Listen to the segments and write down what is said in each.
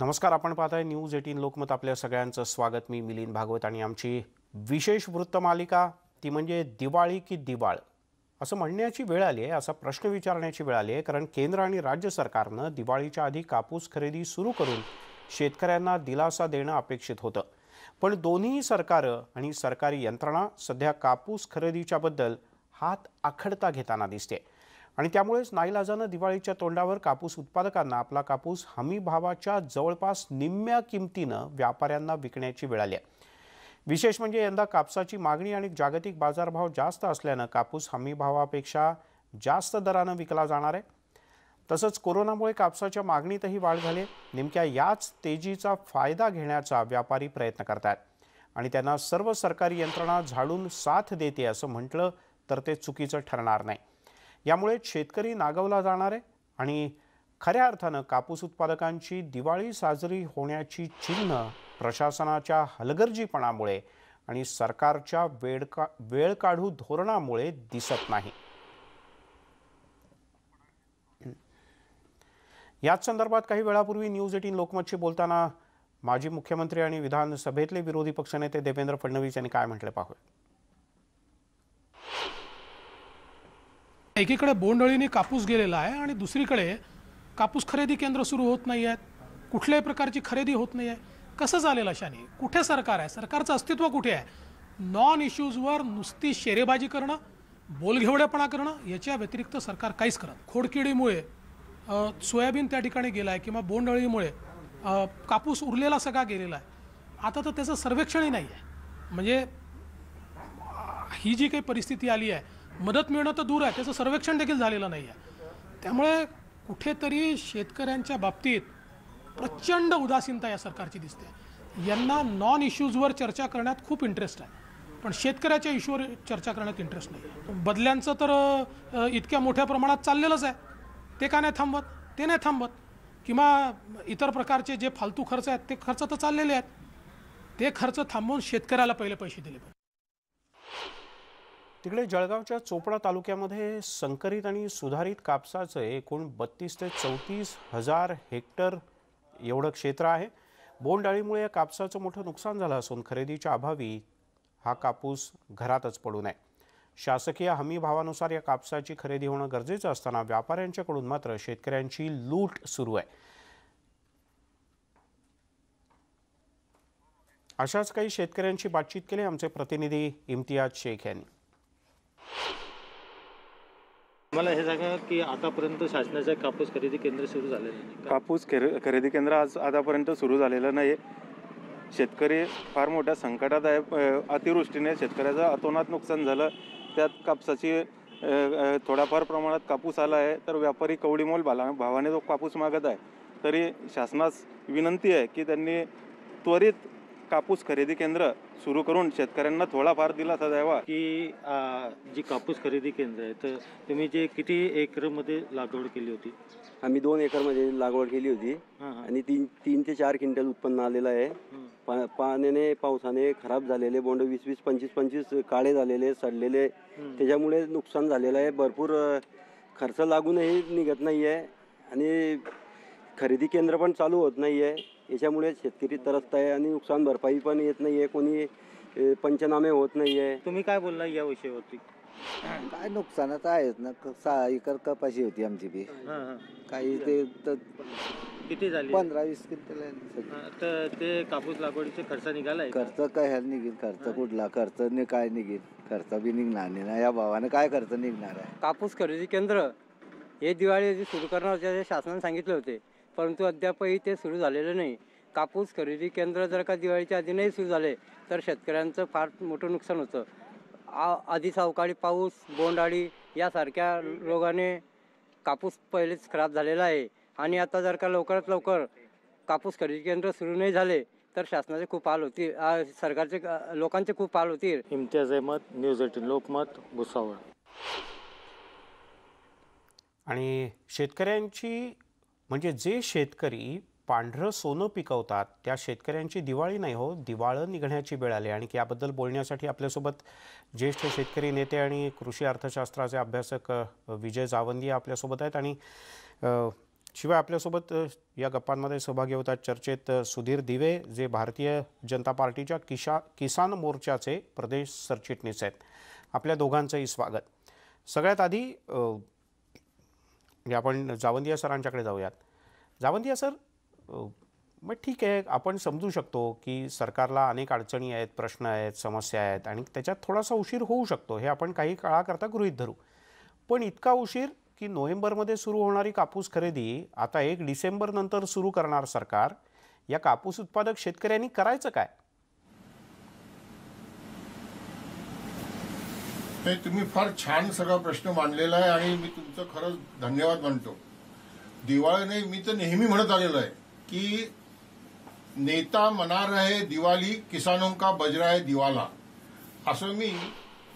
नमस्कार, आपण पाहताय न्यूज 18 लोकमत. आपल्या सगळ्यांचं स्वागत. मी मिलिंद भागवत आणि आमची विशेष वृत्तमालिका ती म्हणजे दिवाळी की दिवाळ असं म्हणण्याची वेळ आली आहे, असा प्रश्न विचारण्याची वेळ आली आहे. कारण केंद्र आणि राज्य सरकारनं दिवाळीच्या आधी कापूस खरेदी सुरू करून शेतकऱ्यांना दिलासा देणं अपेक्षित होतं. पण दोन्ही सरकारं आणि सरकारी यंत्रणा सध्या कापूस खरेदीच्या बद्दल हात आखडता घेताना दिसते आणि त्यामुळेच नाईलाजानं दिवाळीच्या तोंडावर कापूस उत्पादकांना आपला कापूस हमी भावाच्या जवळपास निम्म्या किमतीनं व्यापाऱ्यांना विकण्याची वेळ आली आहे. विशेष म्हणजे यंदा कापसाची मागणी आणि जागतिक बाजारभाव जास्त असल्यानं कापूस हमी भावापेक्षा जास्त दरानं विकला जाणार आहे. तसंच कोरोनामुळे कापसाच्या मागणीतही वाढ झाली. नेमक्या याच तेजीचा फायदा घेण्याचा व्यापारी प्रयत्न करतात आणि त्यांना सर्व सरकारी यंत्रणा झाडून साथ देते असं म्हटलं तर ते चुकीचं ठरणार नाही. यामुळे शेतकरी नागवला जाणार आहे आणि खऱ्या अर्थानं कापूस उत्पादकांची दिवाळी साजरी होण्याची चिन्ह प्रशासनाच्या हलगर्जीपणामुळे आणि सरकारच्या वेळ काढू धोरणामुळे दिसत नाही. याच संदर्भात काही वेळापूर्वी न्यूज 18 लोकमतशी बोलताना माजी मुख्यमंत्री आणि विधानसभेतले विरोधी पक्षनेते देवेंद्र फडणवीस यांनी काय म्हटले पाहूया. एकीकडे बोंडअळीने कापूस गेलेला आहे आणि दुसरीकडे कापूस खरेदी केंद्र सुरू होत नाही आहेत. कुठल्याही प्रकारची खरेदी होत नाही आहे. कसं झालेलं अशाने? कुठे सरकार आहे? सरकारचं अस्तित्व कुठे आहे? नॉन इश्यूजवर नुसती शेरेबाजी करणं, बोलघेवडेपणा करणं याच्या व्यतिरिक्त सरकार काहीच करत. खोडकिडीमुळे सोयाबीन त्या ठिकाणी गेला आहे किंवा बोंडअळीमुळे कापूस उरलेला सगळा गेलेला आहे. आता तर त्याचं सर्वेक्षणही नाही आहे. म्हणजे ही जी काही परिस्थिती आली आहे, मदत मिळणं तर दूर आहे, त्याचं सर्वेक्षण देखील झालेलं नाही आहे. त्यामुळे कुठेतरी शेतकऱ्यांच्या बाबतीत प्रचंड उदासीनता या सरकारची दिसते. यांना नॉन इश्यूजवर चर्चा करण्यात खूप इंटरेस्ट आहे, पण शेतकऱ्याच्या इश्यूवर चर्चा करण्यात इंटरेस्ट नाही आहे. बदल्यांचं तर इतक्या मोठ्या प्रमाणात चाललेलंच आहे. ते का नाही थांबत? ते नाही थांबत. किंवा इतर प्रकारचे जे फालतू खर्च आहेत ते खर्च तर चाललेले आहेत. ते खर्च थांबवून शेतकऱ्याला पहिले पैसे दिले पाहिजे. तिकडे जळगावच्या चोपडा तालुक्यामध्ये संकरित आणि सुधारित कापसाचं एकूण 32 ते 34 हजार हेक्टर एवढं क्षेत्र आहे. बोंडअळीमुळे या कापसाचं मोठं नुकसान झालं असून खरेदीच्या अभावी हा कापूस घरातच पडू नये. शासकीय हमी भावानुसार या कापसाची खरेदी होणं गरजेचं असताना व्यापाऱ्यांच्याकडून मात्र शेतकऱ्यांची लूट सुरू आहे. अशाच काही शेतकऱ्यांची बातचीत केली आमचे प्रतिनिधी इम्तियाज शेख यांनी. मला हे सांगा की आतापर्यंत शासनाचे कापूस खरेदी केंद्र सुरू झालेलं नाही. कापूस खरेदी केंद्र आतापर्यंत सुरू झालेलं नाही. शेतकरी फार मोठ्या संकटात आहे. अतिवृष्टीने शेतकऱ्याचं अतोनात नुकसान झालं. त्यात कापसाची थोड्याफार प्रमाणात कापूस आला आहे, तर व्यापारी कवडीमोल भावाने जो कापूस मागत आहे. तरी शासनास विनंती आहे की त्यांनी त्वरित कापूस खरेदी केंद्र सुरू करून शेतकऱ्यांना थोडाफार दिलासा द्यावा. की जी कापूस खरेदी केंद्र आहे, तर तुम्ही जे किती एकरमध्ये लागवड केली होती? आम्ही 2 एकरमध्ये लागवड केली होती आणि 3 ते 4 क्विंटल उत्पन्न आलेलं आहे. पाण्याने पावसाने खराब झालेले बोंड 20-25 काळे झालेले, सडलेले, त्याच्यामुळे नुकसान झालेलं आहे. भरपूर खर्च लागूनही निघत नाही आहे आणि खरेदी केंद्र पण चालू होत नाही आहे. याच्यामुळे शेतकरी त्रस्त आहे आणि नुकसान भरपाई पण येत नाही आहे. कोणी पंचनामे होत नाही आहे. तुम्ही काय बोलला या विषयावरती? काय नुकसानाचं आहेच ना. 6 एकर कपाशी होती आमची बी. काही ते किती झाली? 15-20 क्विंटल. तर ते कापूस लागवडीचे खर्च निघाला आहे? खर्च काय निघेल? खर्च कुठला? खर्च काय निघेल? खर्च बी निघणार नाही ना. या भावाने काय खर्च निघणार आहे? कापूस खरेदी केंद्र हे दिवाळी सुरू करणार होते शासनाने सांगितले होते, परंतु अद्यापही ते सुरू झालेलं नाही. कापूस खरेदी केंद्र जर का दिवाळीच्या आधी नाही सुरू झाले तर शेतकऱ्यांचं फार मोठं नुकसान होतं. आधीच अवकाळी पाऊस, बोंडअळी यासारख्या रोगाने कापूस पहिलेच खराब झालेला आहे आणि आता जर का लवकरात लवकर कापूस खरेदी केंद्र सुरू नाही झाले तर शासनाचे खूप हाल होतील, सरकारचे लोकांचे खूप हाल होतील. इम्तियाज अहमद, न्यूज 18 लोकमत, भुसावळ. आणि शेतकऱ्यांची म्हणजे जे शेतकरी पांढरं सोनं पिकवतात त्या शेतकऱ्यांची दिवाळी नाही हो, दिवाळं निघण्याची वेळ आली. आणि याबद्दल बोलण्यासाठी आपल्यासोबत ज्येष्ठ शेतकरी नेते आणि कृषी अर्थशास्त्राचे अभ्यासक विजय जावंदी आपल्यासोबत आहेत. आणि शिवाय आपल्यासोबत या गप्पांमध्ये सहभागी होतात चर्चेत सुधीर दिवे, जे भारतीय जनता पार्टीच्या किसान मोर्चाचे प्रदेश सरचिटणीस आहेत. आपल्या दोघांचंही स्वागत. सगळ्यात आधी आपण जावंदिया सरांच्याकडे जाऊयात. जावंदिया सर, मग ठीक आहे, आपण समजू शकतो की सरकारला अनेक अडचणी आहेत, प्रश्न आहेत, समस्या आहेत आणि त्याच्यात थोडासा उशीर होऊ शकतो, हे आपण काही काळाकरता गृहीत धरू. पण इतका उशीर की नोव्हेंबरमध्ये सुरू होणारी कापूस खरेदी आता 1 डिसेंबर नंतर सुरू करणार सरकार, या कापूस उत्पादक शेतकऱ्यांनी करायचं काय? नाही, तुम्ही फार छान सगळा प्रश्न मांडलेला आहे आणि मी तुमचं खरंच धन्यवाद मानतो. दिवाळीने मी तर नेहमी म्हणत आलेलो आहे की नेता मना रहे दिवाळी, किसानों का बज रहा है दिवाला. असं मी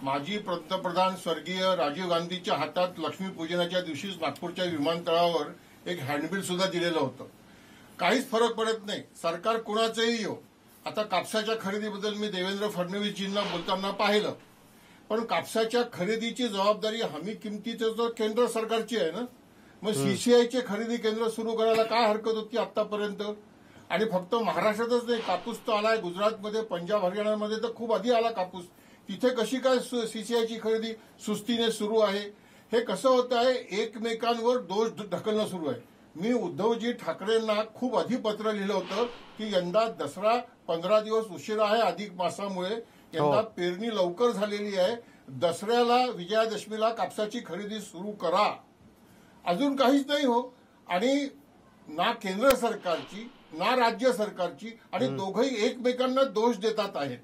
माजी पंतप्रधान स्वर्गीय राजीव गांधीच्या हातात लक्ष्मीपूजनाच्या दिवशीच नागपूरच्या विमानतळावर एक हँडबिल सुद्धा दिलेलं होतं. काहीच फरक पडत नाही, सरकार कुणाचंही येऊ. आता कापसाच्या खरेदीबद्दल मी देवेंद्र फडणवीसजींना बोलताना पाहिलं, पण कापसाच्या खरेदीची जबाबदारी हमी किमतीचं तर केंद्र सरकारची आहे ना. मग सीसीआयचे खरेदी केंद्र सुरू करायला काय हरकत होती आतापर्यंत? आणि फक्त महाराष्ट्रातच नाही, कापूस तर आलाय गुजरातमध्ये, पंजाब हरियाणामध्ये तर खूप आधी आला कापूस. तिथे कशी काय सीसीआयची खरेदी सुस्तीने सुरू आहे? हे कसं होत आहे, एकमेकांवर दोष ढकलणं सुरू आहे. मी उद्धवजी ठाकरेंना खूप आधी पत्र लिहिलं होतं की यंदा दसरा 15 दिवस उशिरा आहे अधिक मासामुळे, यंदा पेरणी लवकर झालेली आहे, दसऱ्याला विजयादशमीला कापसाची खरेदी सुरू करा. अजून काहीच नाही हो. आणि ना केंद्र सरकारची ना राज्य सरकारची, आणि दोघंही एकमेकांना दोष देतात आहेत.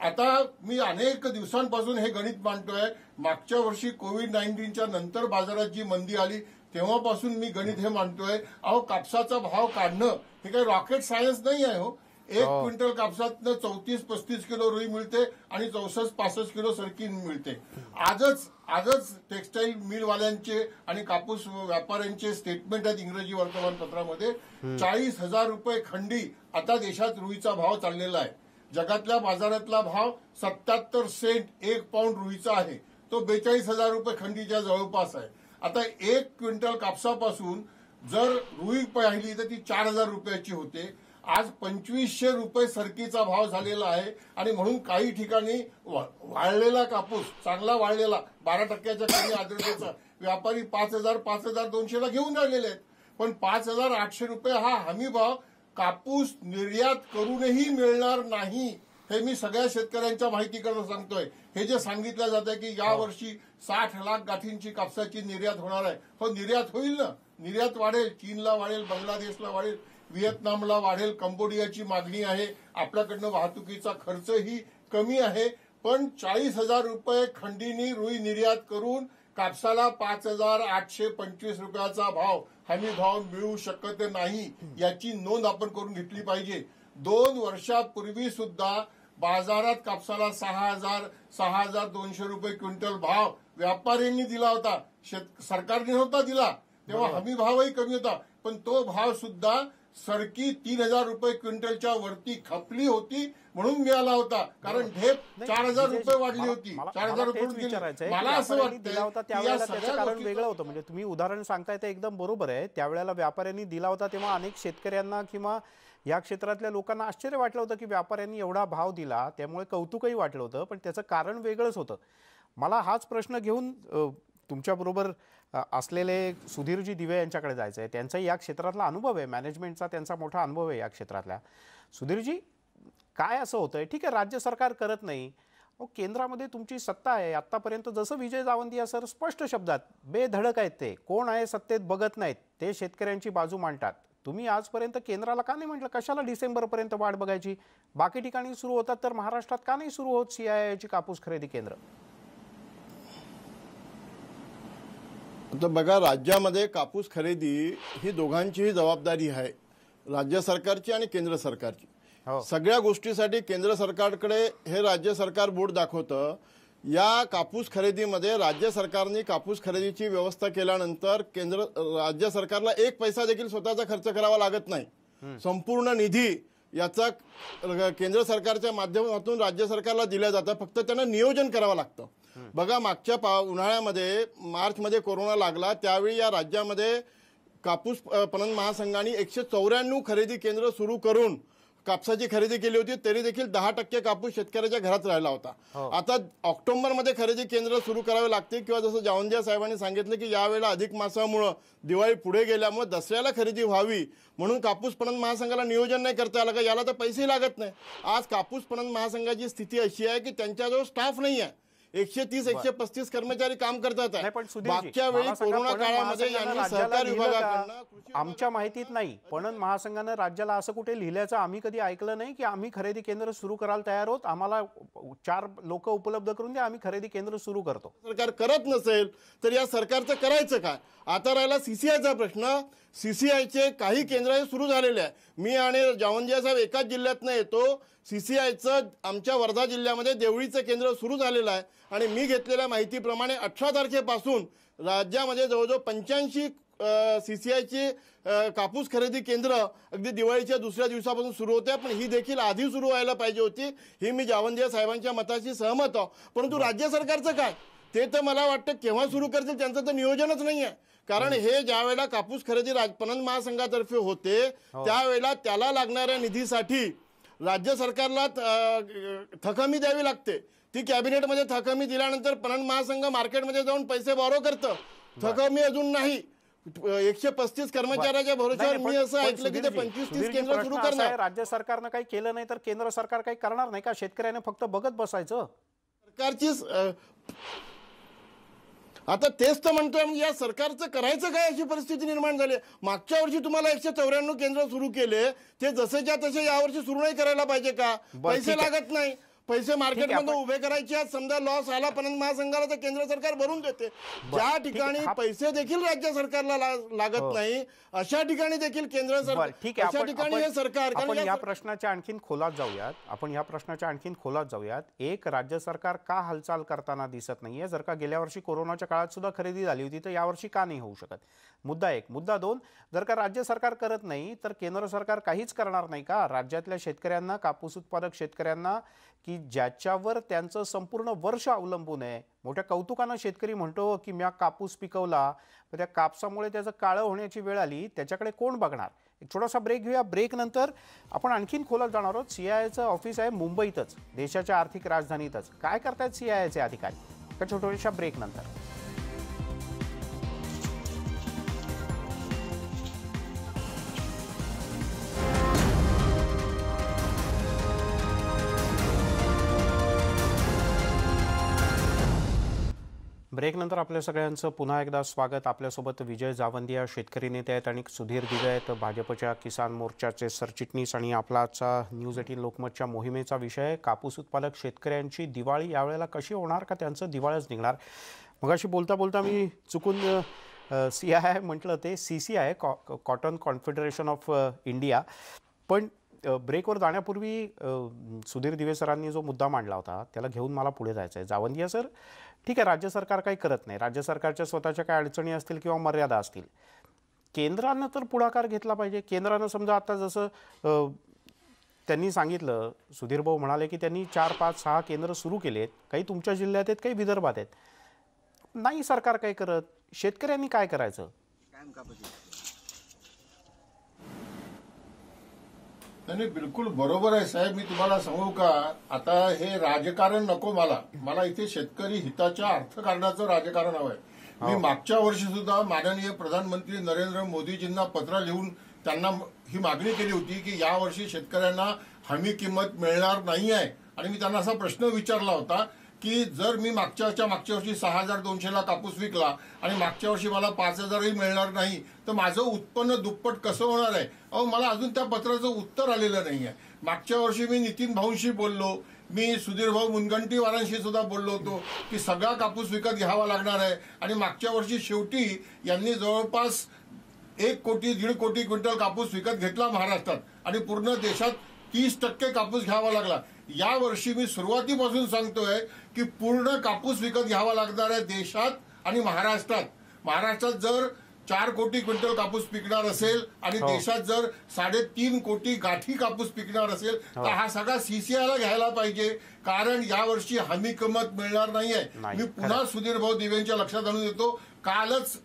आता मी अनेक दिवसांपासून हे गणित मांडतोय. मागच्या वर्षी कोविड-19च्या नंतर बाजारात जी मंदी आली तेव्हापासून मी गणित हे मांडतोय. अहो, कापसाचा भाव काढणं हे काही रॉकेट सायन्स नाही आहे हो. 1 क्विंटल कापसातनं 34-35 किलो रुई मिळते आणि 64-65 किलो सरकी मिळते. आजच टेक्सटाईल मिलवाल्यांचे आणि कापूस व्यापाऱ्यांचे स्टेटमेंट आहेत इंग्रजी वर्तमानपत्रामध्ये. 40,000 रुपये खंडी आता देशात रुईचा भाव चाललेला आहे. जगातल्या बाजारातला भाव 77 सेंट 1 पाऊंड रुईचा आहे, तो 42,000 रुपये खंडीच्या जवळपास आहे. आता 1 क्विंटल कापसापासून जर रुई पाहिली तर ती 4,000 रुपयाची होते. आज 2,500 रुपये सरकीचा भाव झालेला आहे. आणि म्हणून काही ठिकाणी वाळलेला कापूस, चांगला वाळलेला 12% कमी आर्द्रतेचा, व्यापारी 5,000-5,200ला घेऊन राहिलेले आहेत. पण 5,800 रुपये हा हमी भाव कापूस निर्यात करूनही मिळणार नाही. हे मी सगळ्या शेतकऱ्यांच्या माहितीकडून सांगतोय. हे जे सांगितलं जात आहे की यावर्षी 60 लाख गाठींची कापसाची निर्यात होणार आहे, हो, निर्यात होईल ना. निर्यात वाढेल, चीनला वाढेल, बांगलादेशला वाढेल, व्हिएतनामला वाढेल, कंबोडियाची मागणी आहे. आपल्याकडनं वाहतुकीचा खर्चही कमी आहे. पण 40,000 रुपये खंडीनी रुई निर्यात करून कापसाला 5,825 रुपयाचा भाव, हमी भाव मिळू शकत नाही. याची नोंद आपण करून घेतली पाहिजे. 2 वर्षापूर्वी सुद्धा बाजारात कापसाला 6,200 रुपये क्विंटल भाव व्यापाऱ्यांनी दिला होता. सरकारने नव्हता दिला, तेव्हा हमी भावही कमी होता. पण तो भाव सुद्धा सरकी 3,000 रुपये क्विंटलच्या वरती खपली होती म्हणून मिळाला होता. कारण ढेप 4,000 रुपये वाढली होती. 4,000 रुपये. मला असं वाटतं त्यावेळेला त्याचं कारण वेगळं होतं. म्हणजे तुम्ही उदाहरण सांगताय ते एकदम बरोबर आहे. त्यावेळेला व्यापाऱ्यांनी दिला होता तेव्हा अनेक शेतकऱ्यांना किंवा या क्षेत्रातल्या लोकांना आश्चर्य वाटलं होतं की व्यापाऱ्यांनी एवढा भाव दिला, त्यामुळे कौतुकही वाटलं होतं. पण त्याचं कारण वेगळंच होतं. मला हाच प्रश्न घेऊन तुमच्याबरोबर असलेले सुधीरजी दिवे यांच्याकडे जायचं आहे. त्यांचाही या क्षेत्रातला अनुभव आहे, मॅनेजमेंटचा त्यांचा मोठा अनुभव आहे या क्षेत्रातल्या. सुधीरजी, काय असं होतंय? ठीक आहे, राज्य सरकार करत नाही, केंद्रामध्ये तुमची सत्ता आहे. आतापर्यंत जसं विजय जावंदिया सर स्पष्ट शब्दात बेधडक आहेत, ते कोण आहे सत्तेत बघत नाहीत, ते शेतकऱ्यांची बाजू मांडतात. तुम्ही आजपर्यंत केंद्राला का नाही म्हटलं, कशाला डिसेंबरपर्यंत वाट बघायची? बाकी ठिकाणी सुरू होतात तर महाराष्ट्रात का नाही सुरू होत सीआयआयची कापूस खरेदी केंद्र? आता बघा, राज्यामध्ये कापूस खरेदी ही दोघांचीही जबाबदारी आहे, राज्य सरकारची आणि केंद्र सरकारची. सगळ्या गोष्टीसाठी केंद्र सरकारकडे हे राज्य सरकार बोट दाखवतं. या कापूस खरेदीमध्ये राज्य सरकारने कापूस खरेदीची व्यवस्था केल्यानंतर राज्य सरकारला 1 पैसा देखील स्वतःचा खर्च करावा लागत नाही. संपूर्ण निधी याचा केंद्र सरकारच्या माध्यमातून राज्य सरकारला दिलं जातं. फक्त त्यांना नियोजन करावं लागतं. बघा, मागच्या उन्हाळ्यामध्ये मार्चमध्ये कोरोना लागला, त्यावेळी या राज्यामध्ये कापूस पणन महासंघाने 194 खरेदी केंद्र सुरू करून कापसाची खरेदी केली होती, तरी देखील 10% कापूस शेतकऱ्याच्या घरात राहिला होता. आता ऑक्टोबरमध्ये खरेदी केंद्र सुरू करावे लागतील किंवा जसं जावंदिया साहेबांनी सांगितलं की यावेळेला अधिक मासामुळं दिवाळी पुढे गेल्यामुळे दसऱ्याला खरेदी व्हावी म्हणून कापूस पणन महासंघाला नियोजन नाही करता आलं का, याला तर पैसे लागत नाही. आज कापूस पणन महासंघाची स्थिती अशी आहे की त्यांच्याजवळ स्टाफ नाही आहे. 130-135 कर्मचारी काम करतात. मागच्या वेळी कोरोना काळामध्ये यांनी सहकार विभागाकडनं आमच्या माहितीत नाही, पणन महासंघानं राज्याला असं कुठे लिहिल्याचं आम्ही कधी ऐकलं नाही की आम्ही खरेदी केंद्र सुरू करायला तयार आहोत, आम्हाला 4 लोक उपलब्ध करून द्या, आम्ही खरेदी केंद्र सुरू करतो. सरकार करत नसेल तर या सरकारचं करायचं काय. आता राहिला सीसीआयचा प्रश्न. सीसीआयचे काही केंद्र हे सुरू झालेले आहे. मी आणि जावंदिया साहेब एकाच जिल्ह्यातनं येतो. सीसीआयचं आमच्या वर्धा जिल्ह्यामध्ये देवळीचं केंद्र सुरू झालेलं आहे आणि मी घेतलेल्या माहितीप्रमाणे 18 तारखेपासून राज्यामध्ये जवळजवळ 85 सीसीआयची कापूस खरेदी केंद्र अगदी दिवाळीच्या दुसऱ्या दिवसापासून सुरू होते. पण ही देखील आधी सुरू व्हायला पाहिजे होती. ही मी जावंदिया साहेबांच्या मताशी सहमत आहो. परंतु राज्य सरकारचं काय ते तर मला वाटतं केव्हा सुरू करतील त्यांचं तर नियोजनच नाही आहे. कारण हे ज्या वेळेला कापूस खरेदी पणन महासंघातर्फे होते त्यावेळेला त्याला लागणाऱ्या निधीसाठी राज्य सरकारला थकमी द्यावी लागते. ती कॅबिनेटमध्ये थकमी दिल्यानंतर पणन महासंघ मार्केटमध्ये जाऊन पैसे बॉरो करतं. थकमी अजून नाही. 135 कर्मचाऱ्याच्या भरोश्यावर मी असं ऐकलं की ते 25-30 केंद्र सुरू करणार. राज्य सरकारनं काही केलं नाही तर केंद्र सरकार काही करणार नाही का. शेतकऱ्याने फक्त बघत बसायचं. सरकारची आता तेच तर म्हणतोय, म्हणजे या सरकारचं करायचं काय अशी परिस्थिती निर्माण झाली. मागच्या वर्षी तुम्हाला 194 केंद्र सुरू केले, ते जसेच्या तसे यावर्षी सुरू नाही करायला पाहिजे का. पैसे लागत नाही. पैसे मार्केटमध्ये उभे करायचे आहेत. समजा लॉस आला पणन महासंघाला तर केंद्र सरकार भरून देते. ज्या ठिकाणी पैसे देखील राज्य सरकारला लागत नाही अशा ठिकाणी देखील केंद्र सरकार, अशा ठिकाणी हे सरकार. आपण या प्रश्नाच्या आणखीन खोलात जाऊयात. एक, राज्य सरकार का हालचाल करताना दिसत नाहीये. जर का गेल्या वर्षी कोरोनाच्या काळात सुद्धा खरेदी झाली होती तर यावर्षी का नाही होऊ शकत. मुद्दा 1. मुद्दा 2, जर का राज्य सरकार करत नाही तर केंद्र सरकार काहीच करणार नाही का राज्यातल्या शेतकऱ्यांना, कापूस उत्पादक शेतकऱ्यांना, की ज्याच्यावर त्यांचं संपूर्ण वर्ष अवलंबून आहे. मोठ्या कौतुकानं शेतकरी म्हणतो की मी कापूस पिकवला, तर त्या कापसामुळे त्याचं काळं होण्याची वेळ आली, त्याच्याकडे कोण बघणार. एक छोटासा ब्रेक घेऊया. ब्रेक नंतर आपण आणखीन खोलात जाणार आहोत. सीआयआयचं ऑफिस आहे मुंबईतच, देशाच्या आर्थिक राजधानीतच. काय करतायत सीआयआयचे अधिकारी, एका छोट्याशा ब्रेक नंतर. ब्रेक नंतर आपल्या सगळ्यांचं पुन्हा एकदा स्वागत. आपल्यासोबत विजय जावंदिया शेतकरी नेते आहेत आणि सुधीर दिवे आहेत भाजपच्या किसान मोर्चाचे सरचिटणीस. आणि आपला आजचा न्यूज 18 लोकमतच्या मोहिमेचा विषय कापूस उत्पादक शेतकऱ्यांची दिवाळी यावेळेला कशी होणार का त्यांचं दिवाळच निघणार. मगाशी बोलता बोलता मी चुकून CII म्हटलं, ते CCI cotton confederation of India. पण ब्रेकवर जाण्यापूर्वी सुधीर दिवे सरांनी जो मुद्दा मांडला होता त्याला घेऊन मला पुढे जायचं आहे. जावंदिया सर, ठीक आहे, राज्य सरकार काही करत नाही, राज्य सरकारच्या स्वतःच्या काही अडचणी असतील किंवा मर्यादा असतील, केंद्रानं तर पुढाकार घेतला पाहिजे. केंद्रानं समजा आता जसं त्यांनी सांगितलं, सुधीर भाऊ म्हणाले की त्यांनी 4, 5, 6 केंद्र सुरू केलेत. काही तुमच्या जिल्ह्यात आहेत, काही विदर्भात आहेत. नाही सरकार काही करत. शेतकऱ्यांनी काय करायचं. नाही, बिलकुल बरोबर आहे साहेब. मी तुम्हाला सांगू का, आता हे राजकारण नको मला इथे शेतकरी हिताच्या अर्थकारणाचं राजकारण हवंय. मी मागच्या वर्षी सुद्धा माननीय प्रधानमंत्री नरेंद्र मोदीजींना पत्र लिहून त्यांना ही मागणी केली होती की यावर्षी शेतकऱ्यांना हमी किंमत मिळणार नाही आहे. आणि मी त्यांना असा प्रश्न विचारला होता की जर मी मागच्या वर्षी 6,200ला कापूस विकला आणि मागच्या वर्षी मला 5,000ही मिळणार नाही तर माझं उत्पन्न दुप्पट कसं होणार आहे. मला अजून त्या पत्राचं उत्तर आलेलं नाही आहे. मागच्या वर्षी मी नितीन भाऊंशी बोललो, मी सुधीर भाऊ मुनगंटीवारांशी सुद्धा बोललो होतो की सगळा कापूस विकत घ्यावा लागणार आहे. आणि मागच्या वर्षी शेवटी यांनी जवळपास 1 कोटी 1.5 कोटी क्विंटल कापूस विकत घेतला महाराष्ट्रात आणि पूर्ण देशात 30% कापूस घ्यावा लागला. या वर्षी मी सुरुवातीपासून सांगतोय की पूर्ण कापूस विकत घ्यावा लागणार आहे देशात आणि महाराष्ट्रात. महाराष्ट्रात जर 4 कोटी क्विंटल कापूस पिकणार असेल आणि देशात जर 3.5 कोटी गाठी कापूस पिकणार असेल तर हा सगळा CCIला घ्यायला पाहिजे. कारण यावर्षी हमी किंमत मिळणार नाहीये. मी पुन्हा सुधीर भाऊ दिवेंच्या लक्षात आणून देतो, कालच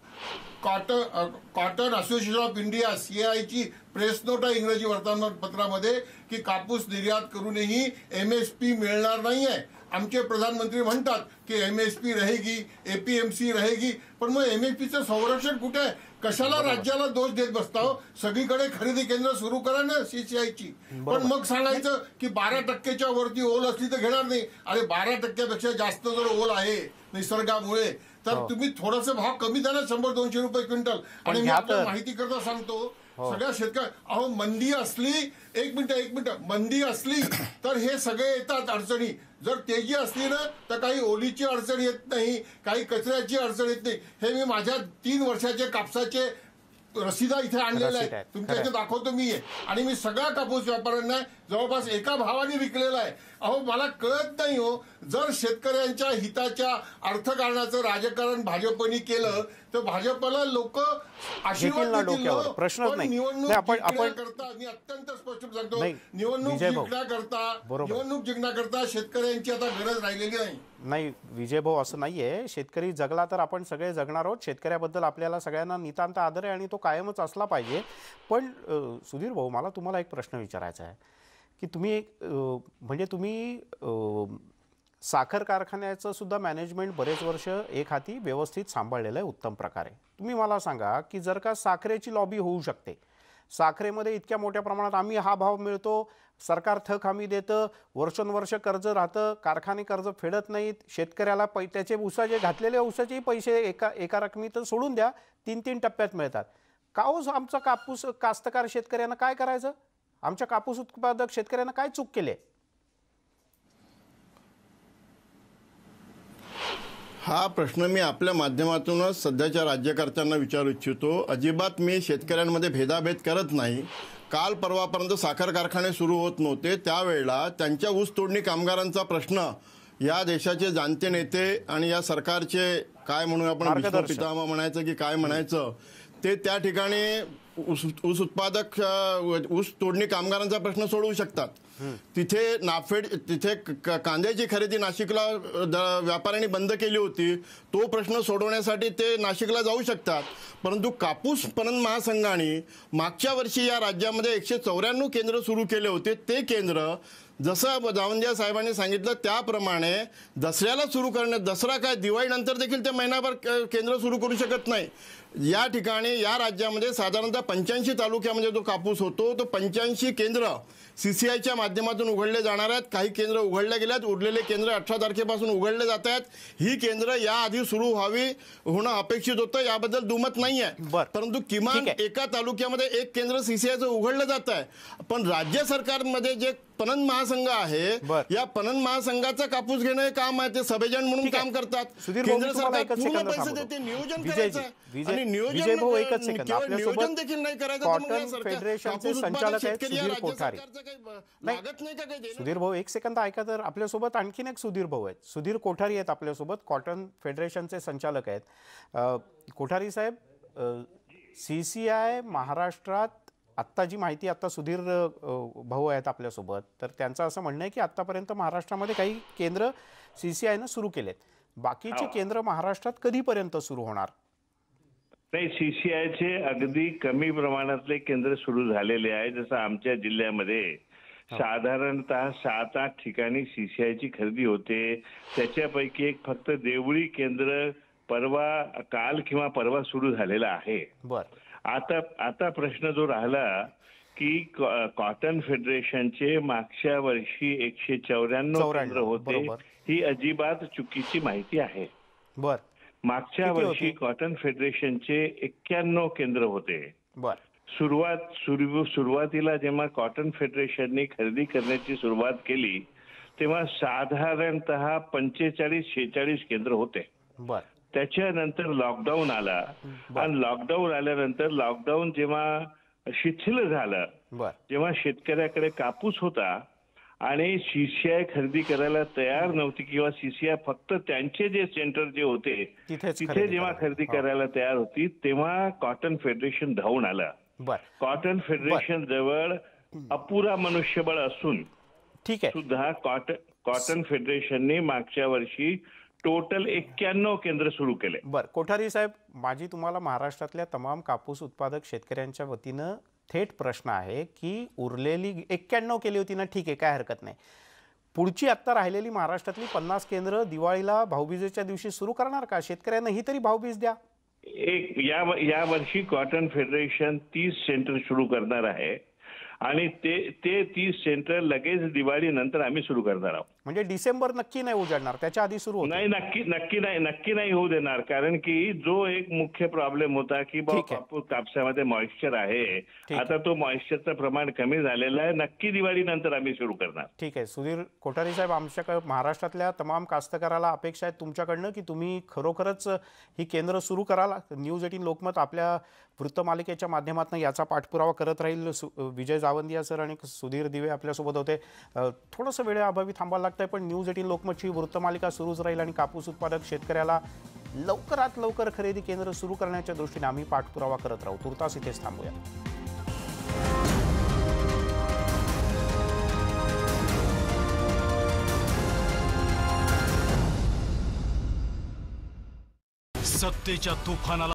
cotton association of India CAI press note आहे इंग्रजी वर्तमानपत्रामध्ये की कापूस निर्यात करूनही MSP मिळणार नाहीये. आमचे प्रधानमंत्री म्हणतात की MSP रहेगी, APMC रहेगी, पण मग MSPचं संरक्षण कुठे आहे? कशाला राज्याला दोष देत बसता हो? सगळीकडे खरेदी केंद्र सुरू करा ना CCIची. पण मग सांगायचं की 12% वरती ओल असली तर घेणार नाही. अरे 12% जास्त जर ओल आहे निसर्गामुळे तर तुम्ही थोडंसं भाव कमी द्या ना, 100-200 रुपये क्विंटल. आणि मी आपल्याला माहिती करता सांगतो सगळ्या अहो मंदी असली, एक मिनिट मंदी असली तर हे सगळे येतात अडचणी. जर तेजी असली ना तर काही ओलीची अडचण येत नाही, काही कचऱ्याची अडचण येत नाही. हे मी माझ्या 3 वर्षाचे कापसाचे रसीदा इथे आणलेला आहे, तुमच्याकडे दाखवतो मी. आणि मी सगळ्या कापूस व्यापाऱ्यांना जवळपास एका भावाने विकलेला आहे. अहो मला कळत नाही हो, जर शेतकऱ्यांच्या हिताच्या अर्थकारणाचं राजकारण भाजपने केलं तर भाजपला लोक आशीर्वाद देतील. निवडणूक जिंकण्याकरता मी अत्यंत स्पष्ट सांगतो, निवडणूक जिंकण्याकरता शेतकऱ्यांची आता गरज राहिलेली नाही. विजय भाऊ, असं नाहीये. शेतकरी जगला तर आपण सगळे जगणार आहोत. शेतकऱ्याबद्दल आपल्याला सगळ्यांना नितांत आदर आहे आणि तो कायमच असला पाहिजे. पण सुधीर भाऊ, मला तुम्हाला एक प्रश्न विचारायचा आहे की तुम्ही साखर कारखान्याचं सुद्धा मॅनेजमेंट बरेच वर्ष एक हाती व्यवस्थित सांभाळलेलं आहे उत्तम प्रकारे. तुम्ही मला सांगा की जर का साखरेची लॉबी होऊ शकते, साखरेमध्ये इतक्या मोठ्या प्रमाणात आम्ही हा भाव मिळतो, सरकार थक हमी देतं, वर्षोनवर्ष कर्ज राहतं, कारखाने कर्ज फेडत नाहीत, शेतकऱ्याला त्याचे ऊसाचे घातलेले ऊसाचेही पैसे एका रकमी तर सोडून द्या 3-3 टप्प्यात मिळतात. का हो आमचा कापूस कास्तकार शेतकऱ्यांना काय करायचं? आमच्या कापूस उत्पादक शेतकऱ्यांना काय चूक केले? हा प्रश्न मी आपल्या माध्यमातूनच सध्याच्या राज्यकर्त्यांना विचारू इच्छितो. अजिबात मी शेतकऱ्यांमध्ये भेदाभेद करत नाही. काल परवापर्यंत साखर कारखाने सुरू होत नव्हते, त्यावेळेला त्यांच्या ऊस तोडणी कामगारांचा प्रश्न या देशाचे जाणते नेते आणि या सरकारचे काय म्हणूया आपण पितामह म्हणायचं की काय म्हणायचं ते त्या ठिकाणी ऊस उत्पादक ऊस तोडणी कामगारांचा प्रश्न सोडवू शकतात. तिथे तिथे कांद्याची खरेदी नाशिकला व्यापाऱ्यांनी बंद केली होती, तो प्रश्न सोडवण्यासाठी ते नाशिकला जाऊ शकतात. परंतु कापूस पणन महासंघाने मागच्या वर्षी या राज्यामध्ये 194 केंद्र सुरू केले होते. ते केंद्र जसं जावंदिया साहेबांनी सांगितलं त्याप्रमाणे दसऱ्याला सुरू करण्यात, दसरा काय दिवाळीनंतर देखील ते महिनाभर केंद्र सुरू करू शकत नाही. या ठिकाणी या राज्यामध्ये साधारणतः 85 तालुक्यामध्ये जो कापूस होतो तो 85 केंद्र CCIच्या माध्यमातून उघडले जाणार आहेत. काही केंद्र उघडले गेल्यात, उरलेले केंद्र 18 तारखेपासून उघडले जात आहेत. ही केंद्र याआधी सुरू होणं अपेक्षित होतं, याबद्दल दुमत नाही आहे. परंतु किमान एका तालुक्यामध्ये एक केंद्र CCIचं उघडलं जात आहे. पण राज्य सरकारमध्ये जे पणन महासंघ आहे, या पणन महासंघाचा कापूस घेणं हे काम आहे, ते सब एजंट म्हणून काम करतात. केंद्र सरकार पूर्ण पैसे देते, नियोजन करायचं आणि नियोजन देखील नाही करायचं. कॉटन फेडरेशनचे संचालक आहेत सुधीर कोठारी. सुधीर भाऊ एक सेकंद ऐका तर, आपल्यासोबत आणखीन एक सुधीर भाऊ आहेत, सुधीर कोठारी आहेत आपल्यासोबत, कॉटन फेडरेशनचे संचालक आहेत. कोठारी साहेब, CCI महाराष्ट्रात आत्ता जी माहिती, आत्ता सुधीर भाऊ आहेत आपल्यासोबत, तर त्यांचं असं म्हणणं आहे की आत्तापर्यंत महाराष्ट्रामध्ये काही केंद्र CCIनं सुरू केलेत, बाकीचे केंद्र महाराष्ट्रात कधीपर्यंत सुरू होणार? नाही, CCIचे अगदी कमी प्रमाणातले केंद्र सुरू झालेले आहे. जसं आमच्या जिल्ह्यामध्ये साधारणतः 7-8 ठिकाणी CCIची खरेदी होते. त्याच्यापैकी एक फक्त देवळी केंद्र काल किंवा परवा सुरू झालेला आहे. आता प्रश्न जो राहिला की कॉटन फेडरेशनचे मागच्या वर्षी 194 केंद्र होते, ही अजिबात चुकीची माहिती आहे. मागच्या वर्षी कॉटन फेडरेशनचे 91 केंद्र होते. सुरुवातीला जेव्हा कॉटन फेडरेशनने खरेदी करण्याची सुरुवात केली तेव्हा साधारणतः 45-46 केंद्र होते. त्याच्यानंतर लॉकडाऊन आला आणि लॉकडाऊन आल्यानंतर लॉकडाऊन जेव्हा शिथिल झालं, जेव्हा शेतकऱ्याकडे कापूस होता आणि CCI खरेदी करायला तयार नव्हती किंवा CCI फक्त त्यांचे जे सेंटर जे होते तिथे जेव्हा खरेदी करायला तयार होती तेव्हा कॉटन फेडरेशन धावून आलं. कॉटन फेडरेशन जवळ अपुरा मनुष्यबळ असून सुद्धा कॉटन फेडरेशनने मागच्या वर्षी टोटल 91 केंद्र सुरू केले. बरं, कोठारी साहेब, माझी तुम्हाला महाराष्ट्रातल्या तमाम कापूस उत्पादक शेतकऱ्यांच्या वतीनं थेट प्रश्न आहे की उरलेली 91 केली होती ना, ठीक आहे, काय हरकत नाही. पुढची आत्ता राहिलेली महाराष्ट्रातली 50 केंद्र दिवाळीला भाऊबीजेच्या दिवशी सुरू करणार का? शेतकऱ्यांना ही तरी भाऊबीज द्या. या वर्षी कॉटन फेडरेशन 30 सेंटर सुरू करणार आहे आणि ते 30 सेंटर लगेच दिवाळी नंतर आम्ही सुरू करणार आहोत. म्हणजे डिसेंबर नक्की नाही उजाडणार, त्याच्या आधी सुरू होईल. नाही, नक्की नाही होऊ देणार. कारण की जो एक मुख्य प्रॉब्लेम होता की कापसामध्ये मॉइश्चर आहे, आता तो मॉइश्चरचं प्रमाण कमी झालेलं आहे. नक्की दिवाळी नंतर आम्ही सुरू करणार. ठीक आहे. सुधीर कोठारी साहेब, आमच्याकडे महाराष्ट्रातल्या तमाम कास्तकाराला अपेक्षा आहे तुमच्याकडनं की तुम्ही खरोखरच ही केंद्र सुरू कराल. न्यूज 18 लोकमत आपल्या वृत्तमालिकेच्या माध्यमातून याचा पाठपुरावा करत राहील. विजय जावंदिया सर आणि सुधीर दिवे आपल्यासोबत होते. थोडंसं वेळेअभावी थांबायला लागतंय, पण न्यूज 18 लोकमतची वृत्तमालिका सुरूच राहील आणि कापूस उत्पादक शेतकऱ्याला लवकरात लवकर खरेदी केंद्र सुरू करण्याच्या दृष्टीने आम्ही पाठपुरावा करत राहू. तुर्तास इथेच थांबूया. सत्तेच्या तुफानाला